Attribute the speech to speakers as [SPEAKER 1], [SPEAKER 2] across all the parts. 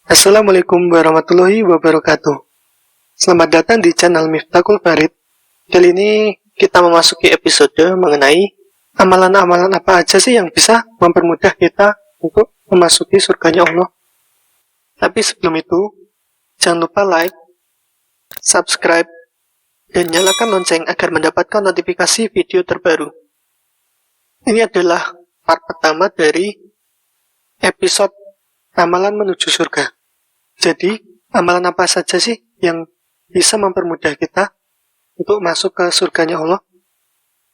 [SPEAKER 1] Assalamualaikum warahmatullahi wabarakatuh. Selamat datang di channel Miftahul Farid. Kali ini kita memasuki episode mengenai amalan-amalan apa aja sih yang bisa mempermudah kita untuk memasuki surganya Allah. Tapi sebelum itu, jangan lupa like, subscribe, dan nyalakan lonceng agar mendapatkan notifikasi video terbaru. Ini adalah part pertama dari episode amalan menuju surga. Jadi, amalan apa saja sih yang bisa mempermudah kita untuk masuk ke surganya Allah?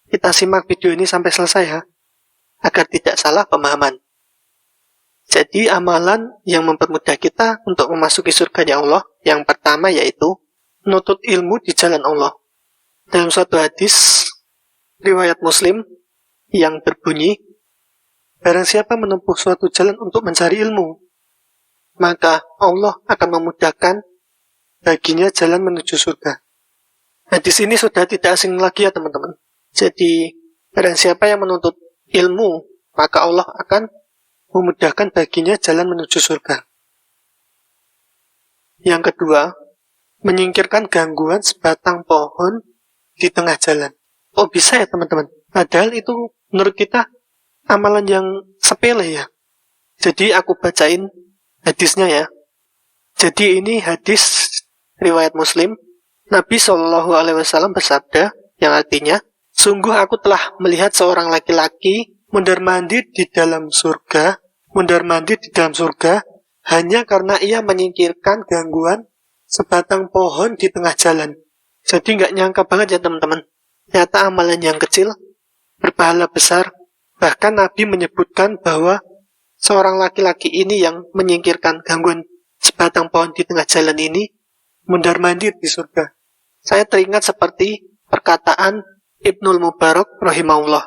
[SPEAKER 1] Kita simak video ini sampai selesai ya, agar tidak salah pemahaman. Jadi, amalan yang mempermudah kita untuk memasuki surganya Allah, yang pertama yaitu menuntut ilmu di jalan Allah. Dalam suatu hadis, riwayat Muslim, yang berbunyi, barang siapa menempuh suatu jalan untuk mencari ilmu, maka Allah akan memudahkan baginya jalan menuju surga. Hadis ini sudah tidak asing lagi ya teman-teman. Jadi, barang siapa yang menuntut ilmu, maka Allah akan memudahkan baginya jalan menuju surga. Yang kedua, menyingkirkan gangguan sebatang pohon di tengah jalan. Oh bisa ya teman-teman? Padahal itu menurut kita amalan yang sepele ya. Jadi aku bacain hadisnya ya. Jadi ini hadis riwayat Muslim. Nabi SAW bersabda, yang artinya, sungguh aku telah melihat seorang laki-laki mondar-mandir di dalam surga, hanya karena ia menyingkirkan gangguan sebatang pohon di tengah jalan. Jadi nggak nyangka banget ya teman-teman. Ternyata amalan yang kecil berpahala besar. Bahkan Nabi menyebutkan bahwa seorang laki-laki ini yang menyingkirkan gangguan sebatang pohon di tengah jalan ini mondar-mandir di surga. Saya teringat seperti perkataan Ibnul Mubarak rahimahullah.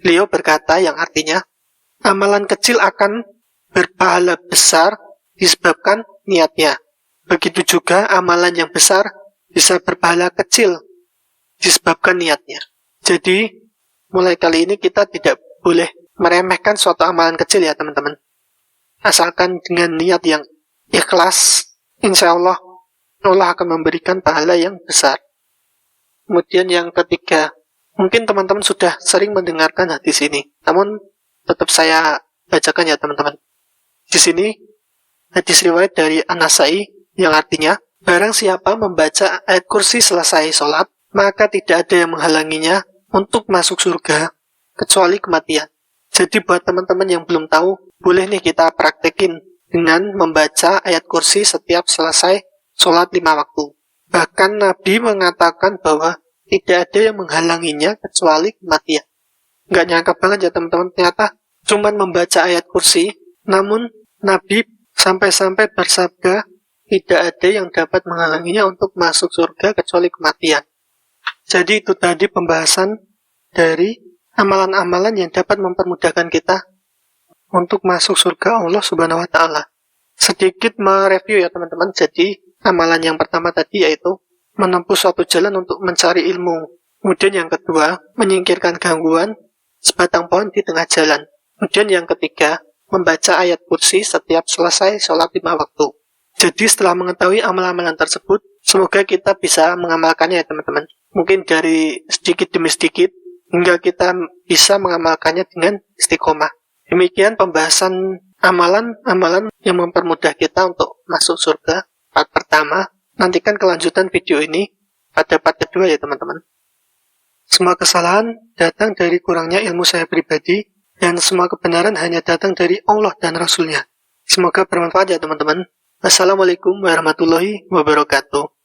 [SPEAKER 1] Beliau berkata yang artinya, amalan kecil akan berpahala besar disebabkan niatnya. Begitu juga amalan yang besar bisa berpahala kecil disebabkan niatnya. Jadi, mulai kali ini kita tidak boleh meremehkan suatu amalan kecil ya teman-teman. Asalkan dengan niat yang ikhlas, insya Allah akan memberikan pahala yang besar. Kemudian yang ketiga, mungkin teman-teman sudah sering mendengarkan hadis ini, namun tetap saya bacakan ya teman-teman. Di sini hadis riwayat dari An-Nasai yang artinya, barang siapa membaca ayat kursi selesai sholat, maka tidak ada yang menghalanginya untuk masuk surga kecuali kematian. Jadi buat teman-teman yang belum tahu, boleh nih kita praktekin dengan membaca ayat kursi setiap selesai sholat 5 waktu. Bahkan Nabi mengatakan bahwa tidak ada yang menghalanginya kecuali kematian. Nggak nyangka banget ya teman-teman, ternyata cuman membaca ayat kursi, namun Nabi sampai-sampai bersabda tidak ada yang dapat menghalanginya untuk masuk surga kecuali kematian. Jadi itu tadi pembahasan dari amalan-amalan yang dapat mempermudahkan kita untuk masuk surga Allah Subhanahu wa Ta'ala. Sedikit mereview ya teman-teman. Jadi amalan yang pertama tadi yaitu menempuh suatu jalan untuk mencari ilmu. Kemudian yang kedua, menyingkirkan gangguan sebatang pohon di tengah jalan. Kemudian yang ketiga, membaca ayat kursi setiap selesai sholat 5 waktu. Jadi setelah mengetahui amalan-amalan tersebut, semoga kita bisa mengamalkannya ya teman-teman. Mungkin dari sedikit demi sedikit, hingga kita bisa mengamalkannya dengan istiqomah. Demikian pembahasan amalan-amalan yang mempermudah kita untuk masuk surga part pertama. Nantikan kelanjutan video ini pada part kedua ya teman-teman. Semua kesalahan datang dari kurangnya ilmu saya pribadi, dan semua kebenaran hanya datang dari Allah dan Rasulnya. Semoga bermanfaat ya teman-teman. Assalamualaikum warahmatullahi wabarakatuh.